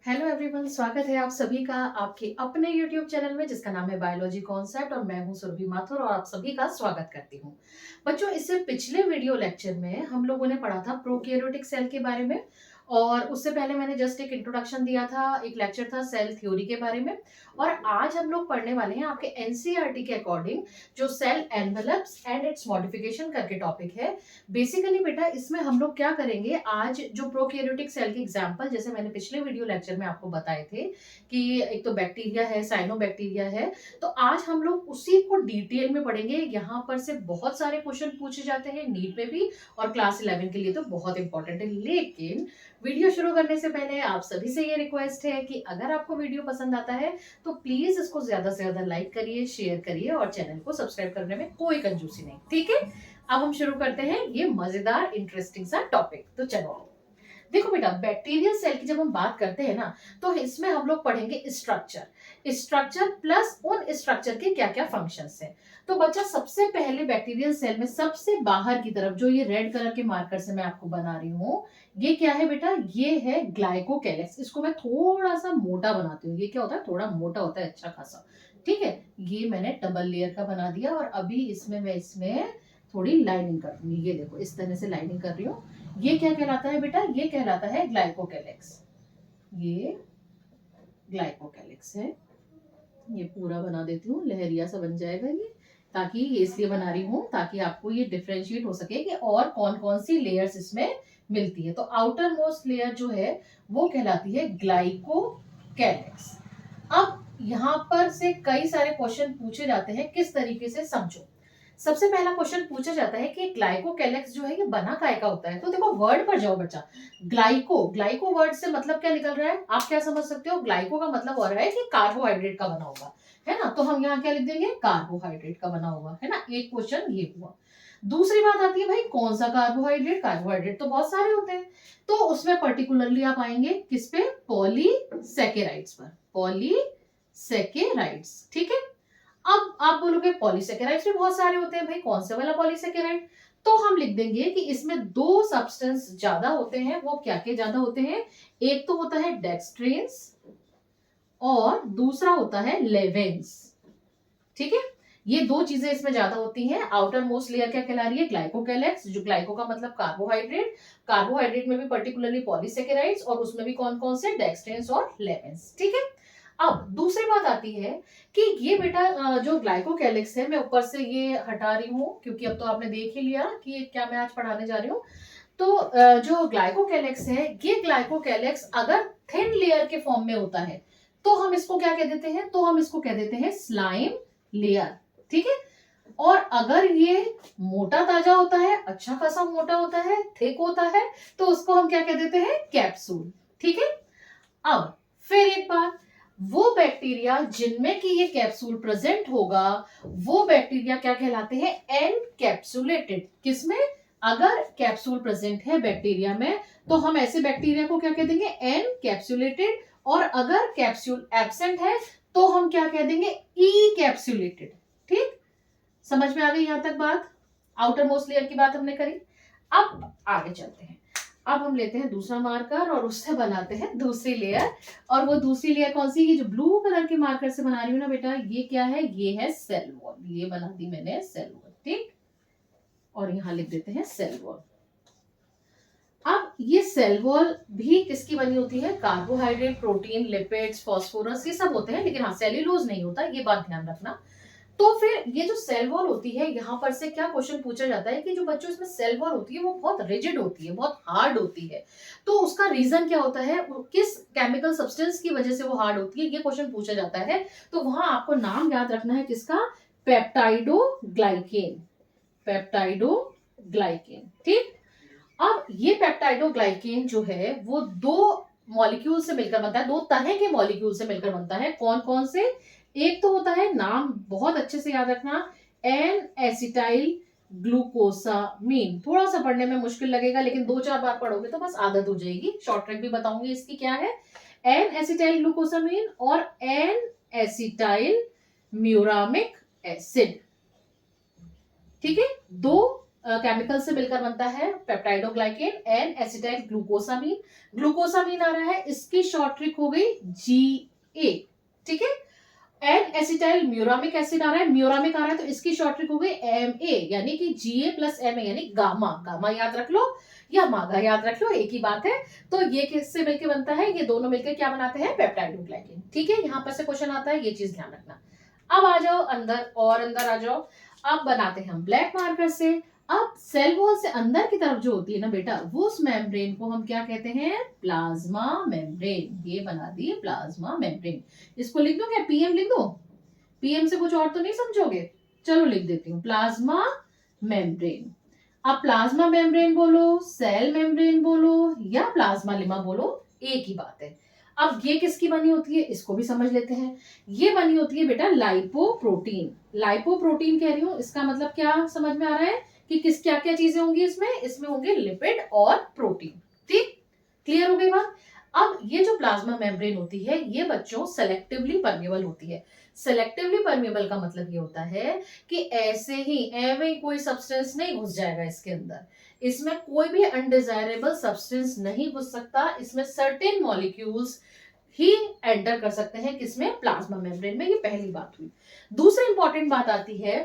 Hello everyone, स्वागत है आप सभी का आपके अपने यूट्यूब चैनल में जिसका नाम है बायोलॉजी कॉन्सेप्ट और मैं हूं सुरभि माथुर और आप सभी का स्वागत करती हूं। बच्चों, इससे पिछले वीडियो लेक्चर में हम लोगों ने पढ़ा था प्रोकैरियोटिक सेल के बारे में और उससे पहले मैंने जस्ट एक इंट्रोडक्शन दिया था, एक लेक्चर था सेल थ्योरी के बारे में। और आज हम लोग पढ़ने वाले हैं आपके एनसीईआरटी के अकॉर्डिंग जो cell envelopes and its modification करके टॉपिक है। बेसिकली बेटा इसमें हम लोग क्या करेंगे, आज जो प्रोकैरियोटिक सेल के एग्जांपल जैसे मैंने पिछले वीडियो लेक्चर में आपको बताए थे कि एक तो बैक्टीरिया है, साइनोबैक्टीरिया है, तो आज हम लोग उसी को डिटेल में पढ़ेंगे। यहाँ पर से बहुत सारे क्वेश्चन पूछे जाते हैं नीट में भी और क्लास 11 के लिए तो बहुत इंपॉर्टेंट है। लेकिन वीडियो शुरू करने से पहले आप सभी से ये रिक्वेस्ट है कि अगर आपको वीडियो पसंद आता है तो प्लीज इसको ज्यादा से ज्यादा लाइक करिए, शेयर करिए और चैनल को सब्सक्राइब करने में कोई कंजूसी नहीं, ठीक है। अब हम शुरू करते हैं ये मजेदार इंटरेस्टिंग सा टॉपिक। तो चलो देखो बेटा, बैक्टीरियल सेल की जब हम बात करते हैं ना तो इसमें हम लोग पढ़ेंगे स्ट्रक्चर, स्ट्रक्चर प्लस उन स्ट्रक्चर के क्या क्या फंक्शंस हैं। तो बच्चा सबसे पहले बैक्टीरियल सेल में सबसे बाहर की तरफ जो ये रेड कलर के मार्कर से मैं आपको बना रही हूँ, ये क्या है बेटा? ये है ग्लाइकोकैलिक्स। इसको मैं थोड़ा सा मोटा बनाती हूँ। ये क्या होता है? थोड़ा मोटा होता है, अच्छा खासा, ठीक है। ये मैंने डबल लेयर का बना दिया और अभी इसमें थोड़ी लाइनिंग कर दूंगी। ये देखो इस तरह से लाइनिंग कर रही हूँ। ये क्या कहलाता है बेटा? ये कहलाता है ग्लाइकोकैलिक्स। ये ग्लाइकोकैलिक्स है। ये पूरा बना देती हूँ, लहरिया सा बन जाएगा ये। ताकि ये इसलिए बना रही हूँ ताकि आपको ये डिफरेंशिएट हो सके कि और कौन कौन सी लेयर्स इसमें मिलती है। तो आउटर मोस्ट लेयर जो है वो कहलाती है ग्लाइकोकैलिक्स। अब यहाँ पर से कई सारे क्वेश्चन पूछे जाते हैं, किस तरीके से समझो। सबसे पहला क्वेश्चन पूछा जाता है कि ग्लाइकोकैलिक्स जो है ये बना काय का होता है। तो देखो वर्ड पर जाओ बच्चा। ग्लाइको वर्ड से मतलब क्या निकल रहा है, आप क्या समझ सकते हो? ग्लाइको का मतलब हो रहा है कि कार्बोहाइड्रेट का बना होगा, है ना। तो हम यहाँ क्या लिख देंगे? कार्बोहाइड्रेट का बना होगा, है ना। एक क्वेश्चन ये हुआ। दूसरी बात आती है भाई कौन सा कार्बोहाइड्रेट? कार्बोहाइड्रेट तो बहुत सारे होते हैं, तो उसमें पर्टिकुलरली आप आएंगे किस पे? पॉलीसैकेराइड्स पर, पॉलीसैकेराइड्स, ठीक है। अब आप बोलोगे पॉलीसेकेराइड्स भी बहुत सारे होते हैं भाई, कौन से वाला पॉलीसेकेराइड? तो हम लिख देंगे कि इसमें दो सब्सटेंस ज्यादा होते हैं। वो क्या के ज्यादा होते हैं? एक तो होता है डेक्सट्रेंस और दूसरा होता है लेवेंस, ठीक है। ये दो चीजें इसमें ज्यादा होती हैं। आउटर मोस्ट लेयर क्या कहला रही है? ग्लाइकोकैलिक्स, जो ग्लाइको का मतलब कार्बोहाइड्रेट, कार्बोहाइड्रेट में भी पर्टिकुलरली पॉलीसेकेराइड्स और उसमें भी कौन कौन से? डेक्सट्रेंस और लेवेंस, ठीक है। अब दूसरी बात आती है कि ये बेटा जो ग्लाइकोकैलिक्स है, मैं ऊपर से ये हटा रही हूँ क्योंकि अब तो आपने देख ही लिया कि क्या मैं आज पढ़ाने जा रही हूँ। तो जो ग्लाइकोकैलिक्स है, ये ग्लाइकोकैलिक्स अगर थिन लेयर के फॉर्म में होता है तो हम इसको क्या कह देते हैं? तो हम इसको कह देते हैं स्लाइम लेयर, ठीक है। और अगर ये मोटा ताजा होता है, अच्छा खासा मोटा होता है, थिक होता है, तो उसको हम क्या कह देते हैं? कैप्सूल, ठीक है। अब फिर एक बात, वो बैक्टीरिया जिनमें कि ये कैप्सूल प्रेजेंट होगा, वो बैक्टीरिया क्या कहलाते हैं? एनकैप्सुलेटेड। किसमें? अगर कैप्सूल प्रेजेंट है बैक्टीरिया में तो हम ऐसे बैक्टीरिया को क्या कह देंगे? एनकैप्सुलेटेड। और अगर कैप्सूल एब्सेंट है तो हम क्या कह देंगे? ई कैप्सुलेटेड, ठीक। समझ में आ गई यहां तक बात? आउटर मोस्ट लेयर की बात हमने करी। अब आगे चलते हैं। अब हम लेते हैं दूसरा मार्कर और उससे बनाते हैं दूसरी लेयर। और वो दूसरी लेयर कौन सी? ये जो ब्लू कलर के मार्कर से बना रही हूँ ना बेटा, ये क्या है? ये है सेल वॉल। ये बना दी मैंने सेल वॉल, ठीक। और यहां लिख देते हैं सेल वॉल। अब ये सेल वॉल भी किसकी बनी होती है? कार्बोहाइड्रेट, प्रोटीन, लिपिड्स, फास्फोरस, ये सब होते हैं, लेकिन हाँ सेल्यूलोज नहीं होता, ये बात ध्यान रखना। तो फिर ये जो सेल वॉल होती है, यहाँ पर से क्या क्वेश्चन पूछा जाता है कि जो बच्चों इसमें सेल वॉल होती है वो बहुत रिजिड होती है, बहुत हार्ड होती है। तो उसका रीजन क्या होता है? किस केमिकल सब्सटेंस की वजह से वो हार्ड होती है, ये क्वेश्चन पूछा जाता है। तो वहां आपको नाम याद रखना है किसका? पेप्टाइडोग्लाइकेन, पेप्टाइडोग्लाइकेन, ठीक। अब ये पेप्टाइडोग्लाइकेन जो है वो दो मॉलिक्यूल से मिलकर बनता है, दो तरह के मॉलिक्यूल से मिलकर बनता है। कौन कौन से? एक तो होता है, नाम बहुत अच्छे से याद रखना, एन एसिटाइल ग्लूकोसामीन। थोड़ा सा पढ़ने में मुश्किल लगेगा लेकिन दो चार बार पढ़ोगे तो बस आदत हो जाएगी। शॉर्ट ट्रिक भी बताऊंगी इसकी क्या है। एन एसिटाइल ग्लूकोसामीन और एन एसिटाइल म्यूरामिक एसिड, ठीक है। दो केमिकल से मिलकर बनता है peptidoglycan and acetyl glucosamine. Glucosamine आ रहा है, इसकी शॉर्ट ट्रिक हो गई GA, ठीक है। एन एसिटाइल म्यूरामिक एसिड आ रहा है, म्यूरामिक आ रहा है, तो इसकी शॉर्ट ट्रिक हो गई MA, यानी कि GA प्लस MA यानी गामा। गामा याद रख लो या मागा याद रख लो, एक ही बात है। तो ये किससे मिलकर बनता है, ये दोनों मिलकर क्या बनाते हैं, पेप्टाइडोग्लाइकेन, ठीक है। यहाँ पर से क्वेश्चन आता है, ये चीज ध्यान रखना। अब आ जाओ अंदर, और अंदर आ जाओ। अब बनाते हैं हम ब्लैक मार्कर से। अब सेल वॉल से अंदर की तरफ जो होती है ना बेटा, वो उस मेम्ब्रेन को हम क्या कहते हैं, प्लाज्मा मेम्ब्रेन। ये बना दी प्लाज्मा मेम्ब्रेन। इसको लिख दो क्या, PM लिख दो, PM से कुछ और तो नहीं समझोगे, चलो लिख देती हूँ, प्लाज्मा मेम्ब्रेन। अब प्लाज्मा मेम्ब्रेन बोलो, सेल मेम्ब्रेन बोलो या प्लाज्मा लिमा बोलो, एक ही बात है। अब ये किसकी बनी होती है, इसको भी समझ लेते हैं। ये बनी होती है बेटा लाइपोप्रोटीन। लाइपोप्रोटीन कह रही हूं, इसका मतलब क्या समझ में आ रहा है कि किस क्या क्या चीजें होंगी इसमें, इसमें होंगे लिपिड और प्रोटीन, ठीक, क्लियर हो गई बात। अब ये जो प्लाज्मा मेम्ब्रेन होती है, ये बच्चों सेलेक्टिवली परमेबल होती है। सेलेक्टिवली परमेबल का मतलब ये होता है कि ऐसे ही एवं कोई सब्सटेंस नहीं घुस जाएगा इसके अंदर, इसमें कोई भी अनडिजायरेबल सब्सटेंस नहीं घुस सकता, इसमें सर्टेन मॉलिक्यूल्स ही एंटर कर सकते हैं, किसमें, प्लाज्मा मेम्ब्रेन में। ये पहली बात हुई। दूसरी इंपॉर्टेंट बात आती है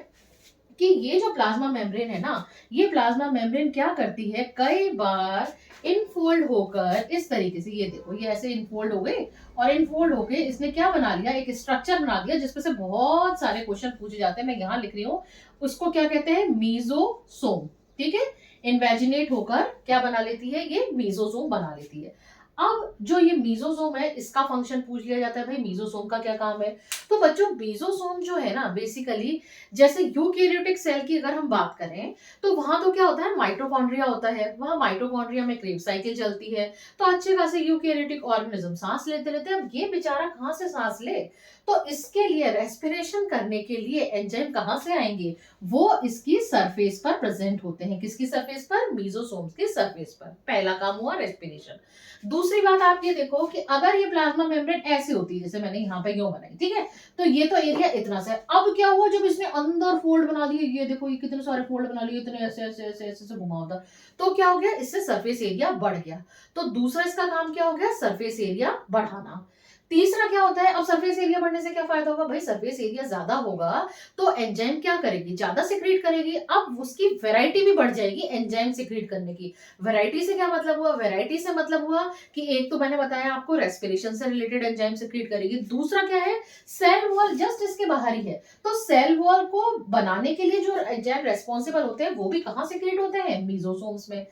कि ये जो प्लाज्मा मेम्ब्रेन है ना, ये प्लाज्मा मेम्ब्रेन क्या करती है, कई बार इनफोल्ड होकर इस तरीके से, ये देखो ये ऐसे इनफोल्ड हो गए, और इनफोल्ड होके इसने क्या बना लिया, एक स्ट्रक्चर बना दिया जिसमें से बहुत सारे क्वेश्चन पूछे जाते हैं। मैं यहाँ लिख रही हूँ, उसको क्या कहते हैं, मीजोसोम, ठीक है। इन्वेजिनेट होकर क्या बना लेती है, ये मीजोसोम बना लेती है। अब जो ये मीजोसोम है, इसका फंक्शन पूछ लिया जाता है, भाई मीजोसोम का क्या काम है। तो बच्चों मीजोसोम जो है ना, बेसिकली जैसे यूकैरियोटिक सेल की अगर हम बात करें, तो वहां तो क्या होता है, माइटोकॉन्ड्रिया होता है, वहां माइटोकॉन्ड्रिया में क्रेब साइकिल चलती है, तो अच्छे खासे यूकैरियोटिक ऑर्गेनिज्म सांस लेते लेते। अब ये बेचारा कहाँ से सांस ले, तो इसके लिए रेस्पिरेशन करने के लिए एंजाइम कहाँ से आएंगे, वो इसकी सरफेस पर प्रेजेंट होते हैं। किसकी सरफेस पर, मीजोसोम्स की सरफेस पर। पहला काम हुआ रेस्पिरेशन। दूसरी बात आप ये देखो कि अगर ये प्लाज्मा मेम्ब्रेन ऐसी होती है, जैसे मैंने यहाँ पे यूं बनाई, ठीक है, तो ये तो एरिया इतना सा है। अब क्या हुआ, जब इसने अंदर फोल्ड बना दिए, ये देखो ये कितने सारे फोल्ड बना लिए, इतने ऐसे ऐसे ऐसे ऐसे ऐसे घुमा होता, तो क्या हो गया, इससे सरफेस एरिया बढ़ गया। तो दूसरा इसका काम क्या हो गया, सरफेस एरिया बढ़ाना। तीसरा क्या होता है, अब सरफेस एरिया बढ़ने से क्या फायदा होगा, भाई सरफेस एरिया ज्यादा होगा तो एंजाइम क्या करेगी, ज्यादा सिक्रीट करेगी। अब उसकी वैरायटी भी बढ़ जाएगी एंजाइम सिक्रीट करने की। वैरायटी से क्या मतलब हुआ, वैरायटी से मतलब हुआ कि एक तो मैंने बताया आपको रेस्पिरेशन से रिलेटेड एंजाइम सिक्रीट करेगी, दूसरा क्या है, सेल वॉल जस्ट इसके बाहर ही है, तो सेल वॉल को बनाने के लिए जो एंजाइम रेस्पॉन्सिबल होते हैं वो भी कहां सिक्रीट होते हैं, मीजोसोम्स में।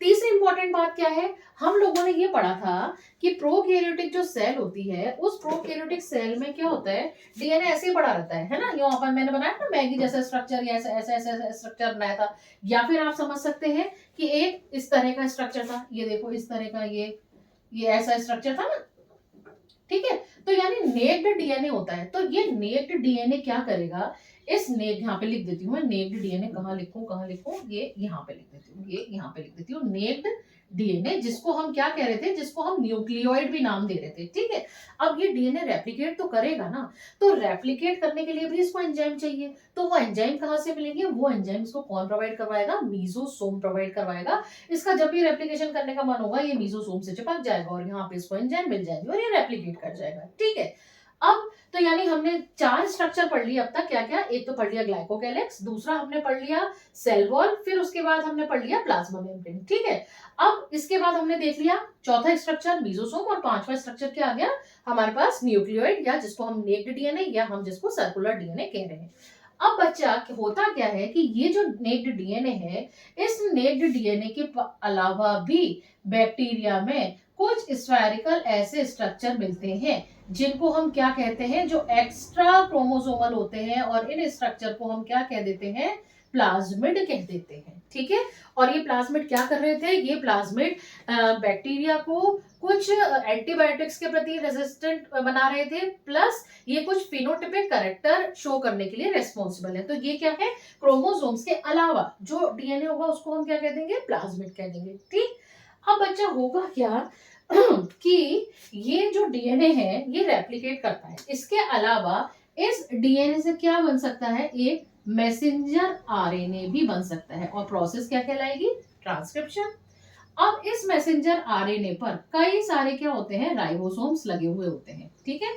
तीसरी इंपॉर्टेंट बात क्या है, हम लोगों ने ये पढ़ा था कि प्रोकैरियोटिक जो सेल होती है, उस प्रोकैरियोटिक सेल में क्या होता है, डीएनए ऐसे ही पड़ा रहता है ना, यहाँ पर मैंने बनाया ना मैगी जैसा स्ट्रक्चर, या ऐसा ऐसा ऐसा स्ट्रक्चर बनाया था। या फिर आप समझ सकते हैं कि एक इस तरह का स्ट्रक्चर था, ये देखो इस तरह का, ये ऐसा स्ट्रक्चर था ना, ठीक है। तो यानी नेक्ड डीएनए होता है, तो ये नेक्ड डीएनए क्या करेगा, इस नेक, यहाँ पे लिख देती हूँ मैं, नेक्ड डीएनए कहाँ लिखूं, ये यहाँ पे लिख देती हूँ, ये यहाँ पे लिख देती हूँ, नेक्ड डीएनए, जिसको हम क्या कह रहे थे, जिसको हम न्यूक्लियोइड भी नाम दे रहे थे, ठीक है। अब ये डीएनए रेप्लिकेट तो करेगा ना, तो रेप्लिकेट करने के लिए भी इसको एंजाइम चाहिए, तो वो एंजाइम कहाँ से मिलेंगे, वो एंजाइम इसको कौन प्रोवाइड करवाएगा, मीजोसोम प्रोवाइड करवाएगा। इसका जब भी रेप्लिकेशन करने का मन होगा, ये मीजोसोम से चिपक जाएगा और यहाँ पे इसको एंजाइम मिल जाएंगे और ये रेप्लिकेट कर जाएगा, ठीक है। अब तो यानी हमने 4 स्ट्रक्चर पढ़ लिया अब तक, क्या क्या, एक तो पढ़ लिया ग्लाइकोकैलिक्स, दूसरा हमने पढ़ लिया सेल वॉल, फिर उसके बाद हमने पढ़ लिया प्लाज्मा मेम्ब्रेन, ठीक है। अब इसके बाद हमने देख लिया चौथा स्ट्रक्चर मीजोसोम, और पांचवा स्ट्रक्चर क्या आ गया हमारे पास, न्यूक्लियोइड, या जिसको हम नेक्ड डीएनए या हम जिसको सर्कुलर डीएनए कह रहे हैं। अब बच्चा होता क्या है कि ये जो नेक्ड डीएनए है, इस नेक्ड डीएनए के अलावा भी बैक्टीरिया में कुछ स्फेरिकल ऐसे स्ट्रक्चर मिलते हैं जिनको हम क्या कहते हैं, जो एक्स्ट्रा क्रोमोसोमल होते हैं, और इन स्ट्रक्चर को हम क्या कह देते हैं, प्लाज्मिड कह देते हैं, ठीक है। और ये प्लाज्मिड क्या कर रहे थे, ये प्लाज्मिड बैक्टीरिया को कुछ एंटीबायोटिक्स के प्रति रेजिस्टेंट बना रहे थे, प्लस ये कुछ फिनोटिपिक कैरेक्टर शो करने के लिए रेस्पॉन्सिबल है। तो ये क्या है, क्रोमोसोम्स के अलावा जो डीएनए होगा उसको हम क्या कह देंगे, प्लाज्मिड कह देंगे, ठीक। अब बच्चा होगा क्या कि ये जो डीएनए है ये रेप्लिकेट करता है, इसके अलावा इस डीएनए से क्या बन सकता है, एक मैसेंजर आरएनए भी बन सकता है और प्रोसेस क्या कहलाएगी, ट्रांसक्रिप्शन। अब इस मैसेंजर आरएनए पर कई सारे क्या होते हैं, राइबोसोम्स लगे हुए होते हैं, ठीक है।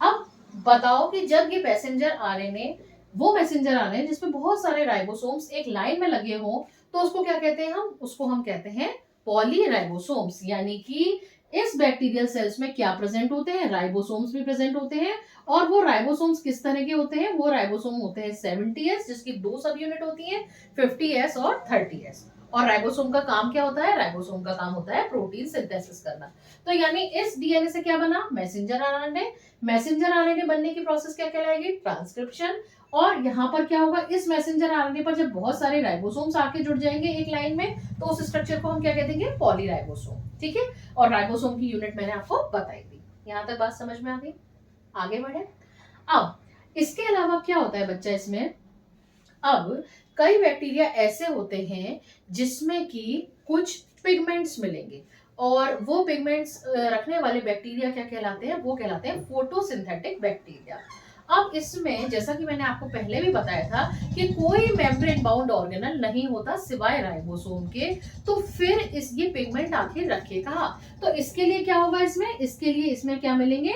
अब बताओ कि जब ये मैसेंजर आरएनए, वो मैसेंजर आरएनए जिसमें बहुत सारे राइबोसोम्स एक लाइन में लगे हों, तो उसको क्या कहते हैं, हम उसको हम कहते हैं पॉलीराइबोसोम्स। यानी कि इस बैक्टीरियल सेल्स में क्या प्रेजेंट होते हैं, राइबोसोम्स भी प्रेजेंट होते हैं। और वो राइबोसोम्स किस तरह के होते हैं, वो राइबोसोम होते हैं 70S जिसकी 2 सब यूनिट होती हैं, 50S और 30S। और राइबोसोम का काम क्या होता है, राइबोसोम का काम होता है प्रोटीन सिंथेसिस करना। तो यानी इस डीएनए से क्या बना, मैसेंजर आरएनए। मैसेंजर आरएनए बनने की प्रोसेस क्या कहलाएगी, ट्रांसक्रिप्शन। और यहाँ पर क्या होगा, इस मैसेंजर आरएनए पर जब बहुत सारे राइबोसोम्स आके जुड़ जाएंगे एक लाइन में, तो उस स्ट्रक्चर को हम क्या कह देंगे, पॉलीराइबोसोम, ठीक है। और राइबोसोम की यूनिट मैंने आपको बताई थी। यहाँ तक बात समझ में आ गई, आगे बढ़े। अब इसके अलावा क्या होता है बच्चा इसमें, अब कई बैक्टीरिया ऐसे होते हैं जिसमें कि कुछ पिगमेंट्स मिलेंगे, और वो पिगमेंट्स रखने वाले बैक्टीरिया क्या कहलाते हैं, वो कहलाते हैं फोटोसिंथेटिक बैक्टीरिया। अब इसमें जैसा कि मैंने आपको पहले भी बताया था कि कोई मेम्ब्रेन बाउंड ऑर्गेनल नहीं होता सिवाय राइबोसोम के, तो फिर इस ये पिगमेंट आखिर रखे कहाँ, तो इसके लिए क्या होगा, इसमें इसके लिए इसमें क्या मिलेंगे,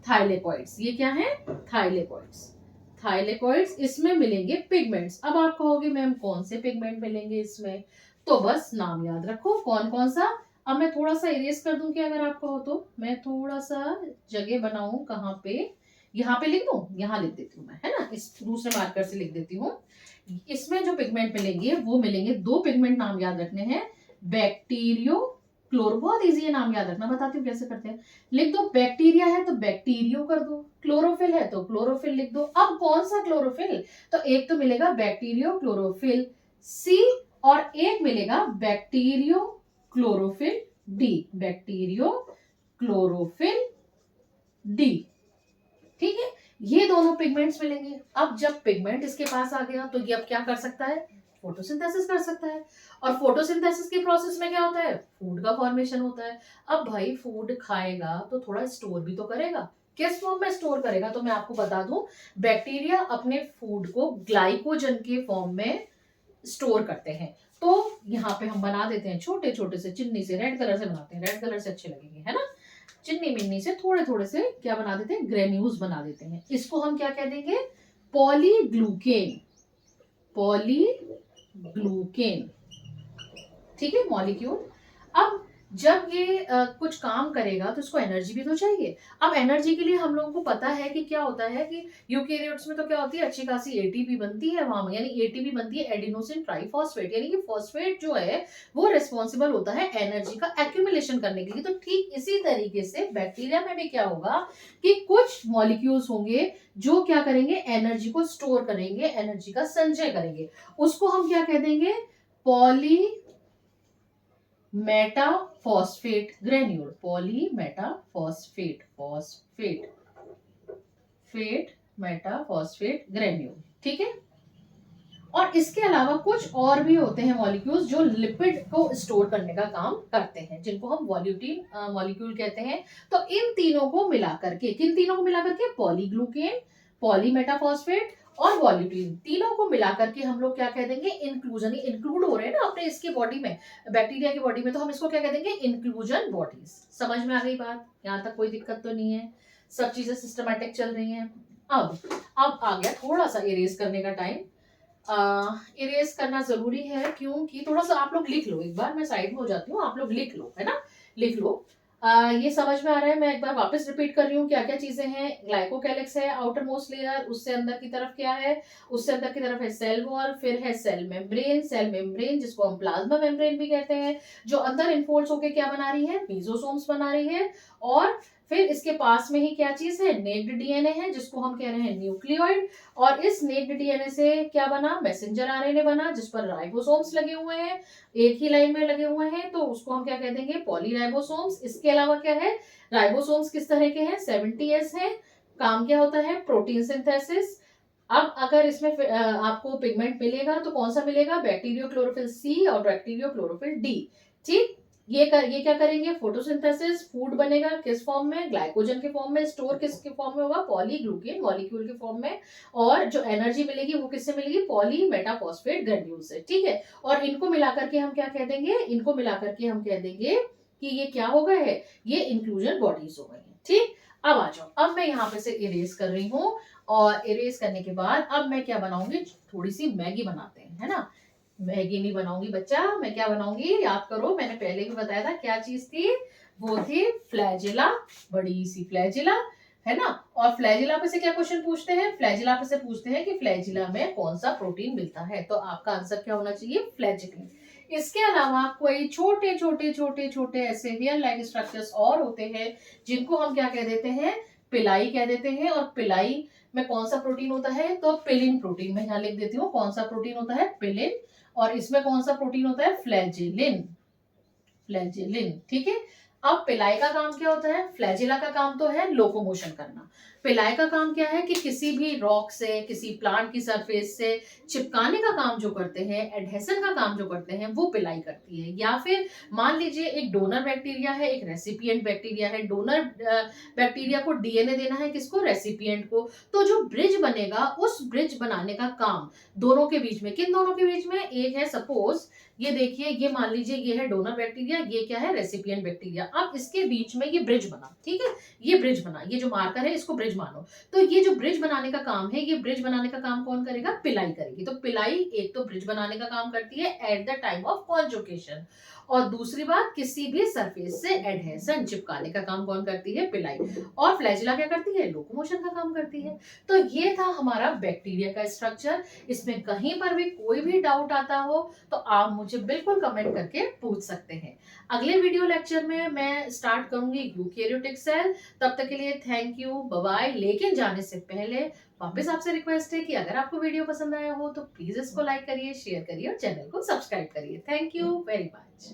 थाइलेकॉइड्स। ये क्या है, थाइलेकॉइड्स। थाइलेकॉइड्स, इसमें मिलेंगे पिगमेंट्स। अब आप कहोगे मैम कौन से पिगमेंट मिलेंगे इसमें, तो बस नाम याद रखो कौन कौन सा। अब मैं थोड़ा सा इरेज कर दूं कि अगर आप कहो तो, मैं थोड़ा सा जगह बनाऊं कहाँ पे, यहाँ पे लिख दूं, यहाँ लिख देती हूँ मैं, है ना, इस दूसरे मार्कर से लिख देती हूँ। इसमें जो पिगमेंट मिलेंगे वो मिलेंगे, 2 पिगमेंट नाम याद रखने हैं, बैक्टीरियो क्लोरो, बहुत इजी है नाम याद रखना, बताती हूँ कैसे करते हैं। लिख दो, बैक्टीरिया है तो बैक्टीरियो कर दो, क्लोरोफिल है तो क्लोरोफिल लिख दो। अब कौन सा क्लोरोफिल, तो एक तो मिलेगा बैक्टीरियो क्लोरोफिल सी, और एक मिलेगा bacterio chlorophyll D, bacterio chlorophyll D, ठीक है। ये दोनों पिगमेंट्स मिलेंगे। अब जब पिगमेंट इसके पास आ गया तो ये अब क्या कर सकता है, फोटोसिंथेसिस कर सकता है। और फोटोसिंथेसिस के प्रोसेस में क्या होता है, फूड का फॉर्मेशन होता है। अब भाई फूड खाएगा तो थोड़ा स्टोर भी तो करेगा, किस फॉर्म में स्टोर करेगा, तो मैं आपको बता दूं, बैक्टीरिया अपने फूड को ग्लाइकोजन के फॉर्म में स्टोर करते हैं। तो यहाँ पे हम बना देते हैं छोटे छोटे से चिन्नी से, रेड कलर से बनाते हैं, रेड कलर से अच्छे लगेंगे, है ना। चिन्नी मिन्नी से थोड़े थोड़े से क्या बना देते हैं, ग्रेन्यूल्स बना देते हैं। इसको हम क्या कह देंगे, पॉलीग्लूकेन, पॉलीग्लूकेन, ठीक है, मॉलिक्यूल। अब जब ये कुछ काम करेगा तो इसको एनर्जी भी तो चाहिए। अब एनर्जी के लिए हम लोगों को पता है कि क्या होता है कि यूकेरियोट्स में तो क्या होती है, अच्छी खासी एटीपी बनती है वहां, यानी एटीपी बनती है एडिनोसिन ट्राइफॉस्फेट, यानी कि फॉस्फेट जो है वो रिस्पॉन्सिबल होता है एनर्जी का एक्यूमुलेशन करने के लिए। तो ठीक इसी तरीके से बैक्टीरिया में भी क्या होगा कि कुछ मॉलिक्यूल्स होंगे जो क्या करेंगे, एनर्जी को स्टोर करेंगे, एनर्जी का संचय करेंगे। उसको हम क्या कह देंगे, poly metaphosphate granule, poly metaphosphate, phosphate fate metaphosphate granule, ठीक है। और इसके अलावा कुछ और भी होते हैं मॉलिक्यूल्स जो लिपिड को स्टोर करने का काम करते हैं, जिनको हम वॉल्यूटिन मॉलिक्यूल कहते हैं। तो इन तीनों को मिलाकर के, किन तीनों को मिलाकर के, पॉलीग्लूकेन, पॉलीमेटाफॉस्फेट और वॉल्यूटिन, तीनों को मिलाकर के हम लोग क्या कह देंगे, इंक्लूजन। इंक्लूड हो रहे हैं ना अपने इसके बॉडी में, बैक्टीरिया की बॉडी में, तो हम इसको क्या कह देंगे, इंक्लूजन बॉडीज। समझ में आ गई बात, यहाँ तक कोई दिक्कत तो नहीं है, सब चीजें सिस्टमैटिक चल रही हैं। अब आ गया थोड़ा सा इरेज करने का टाइम। इरेज करना जरूरी है क्योंकि थोड़ा सा आप लोग लिख लो, एक बार मैं साइड में हो जाती हूँ, आप लोग लिख लो, है ना, लिख लो। ये समझ में आ रहा है, मैं एक बार वापस रिपीट कर रही हूँ क्या क्या चीजें हैं। ग्लाइकोकैलिक्स है आउटर मोस्ट लेयर, उससे अंदर की तरफ क्या है, उससे अंदर की तरफ है सेल वॉल, फिर है सेल मेम्ब्रेन जिसको हम प्लाज्मा मेम्ब्रेन भी कहते हैं, जो अंदर इनफोल्ड्स होकर क्या बना रही है, मेसोसोम्स बना रही है। और फिर इसके पास में ही क्या चीज है, नेक्ड डीएनए है जिसको हम कह रहे हैं न्यूक्लियोइड। और इस नेक्ड डीएनए से क्या बना, मैसेंजर आरएनए बना जिस पर राइबोसोम्स लगे हुए हैं, एक ही लाइन में लगे हुए हैं, तो उसको हम क्या कह देंगे, पॉलीराइबोसोम्स। इसके अलावा क्या है, राइबोसोम्स किस तरह के हैं, 70S है। काम क्या होता है, प्रोटीन सिंथेसिस। अब अगर इसमें आपको पिगमेंट मिलेगा तो कौन सा मिलेगा, बैक्टीरियो क्लोरोफिल सी और बैक्टीरियो क्लोरोफिल डी, ठीक। ये क्या करेंगे, फोटोसिंथेसिस, फूड बनेगा किस फॉर्म में, ग्लाइकोजन के फॉर्म में, स्टोर किसके फॉर्म में होगा, पॉलीग्लूकेन मॉलिक्यूल के फॉर्म में, और जो एनर्जी मिलेगी वो किससे मिलेगी, पॉली मेटाफॉस्फेट ग्रेन्यूल से, ठीक है। और इनको मिलाकर के हम क्या कह देंगे, इनको मिलाकर के हम कह देंगे कि ये क्या हो गए है, ये इंक्लूजन बॉडीज हो गई है, ठीक। अब आ जाओ, अब मैं यहाँ पे से इरेज कर रही हूँ, और इरेज करने के बाद अब मैं क्या बनाऊंगी, थोड़ी सी मैगी बनाते हैं, है ना। मैगी नहीं बनाऊंगी बच्चा, मैं क्या बनाऊंगी, याद करो, मैंने पहले भी बताया था क्या चीज थी, वो थी फ्लैजिला, बड़ी सी फ्लैजिला, है ना। और फ्लैजिला पे से क्या क्वेश्चन पूछते हैं, फ्लैजिला पे से पूछते हैं कि फ्लैजिला में कौन सा प्रोटीन मिलता है, तो आपका आंसर क्या होना चाहिए, फ्लैजिलिन। इसके अलावा कोई छोटे छोटे छोटे छोटे ऐसे हेयर लाइक स्ट्रक्चर्स और होते हैं, जिनको हम क्या कह देते हैं, पिलाई कह देते हैं। और पिलाई में कौन सा प्रोटीन होता है, तो पिलिन प्रोटीन, मैं यहाँ लिख देती हूँ कौन सा प्रोटीन होता है, पिलिन। और इसमें कौन सा प्रोटीन होता है, फ्लैजिलिन, फ्लैजिलिन, ठीक है। अब पिलाई का काम क्या होता है, फ्लैजिला का काम तो है लोकोमोशन करना, पिलाई का काम क्या है कि किसी भी रॉक से, किसी प्लांट की सरफेस से चिपकाने का काम जो करते हैं, एडहेशन का काम जो करते हैं, वो पिलाई करती है। या फिर मान लीजिए एक डोनर बैक्टीरिया है, एक रेसिपिएंट बैक्टीरिया है, डोनर बैक्टीरिया को डीएनए देना है किसको, रेसिपिएंट को, तो जो ब्रिज बनेगा, उस ब्रिज बनाने का काम दोनों के बीच में, किन दोनों के बीच में, एक है सपोज, ये देखिए, ये मान लीजिए ये है डोनर बैक्टीरिया, ये क्या है, रेसिपिएंट बैक्टीरिया। अब इसके बीच में ये ब्रिज बना, ठीक है, ये ब्रिज बना, ये जो मार्कर है इसको ब्रिज मानो। तो ये जो ब्रिज बनाने का काम है, ये ब्रिज बनाने का काम कौन करेगा, पिलाई करेगी। तो पिलाई एक तो ब्रिज बनाने का काम करती है at the time of conjugation, और दूसरी बात, किसी भी सरफेस से एडहेशन चिपकाने का काम कौन करती है, पिलाई। और फ्लैजिला क्या करती है, लोकोमोशन का काम करती है। तो ये था हमारा बैक्टीरिया का स्ट्रक्चर। इसमें कहीं पर भी कोई भी डाउट आता हो तो आप मुझे बिल्कुल कमेंट करके पूछ सकते हैं। अगले वीडियो लेक्चर में मैं स्टार्ट करूंगी यूकेरियोटिक सेल। तब तक के लिए थैंक यू, बाय बाय। लेकिन जाने से पहले वापस आपसे रिक्वेस्ट है कि अगर आपको वीडियो पसंद आया हो तो प्लीज इसको लाइक करिए, शेयर करिए और चैनल को सब्सक्राइब करिए। Thank you very much.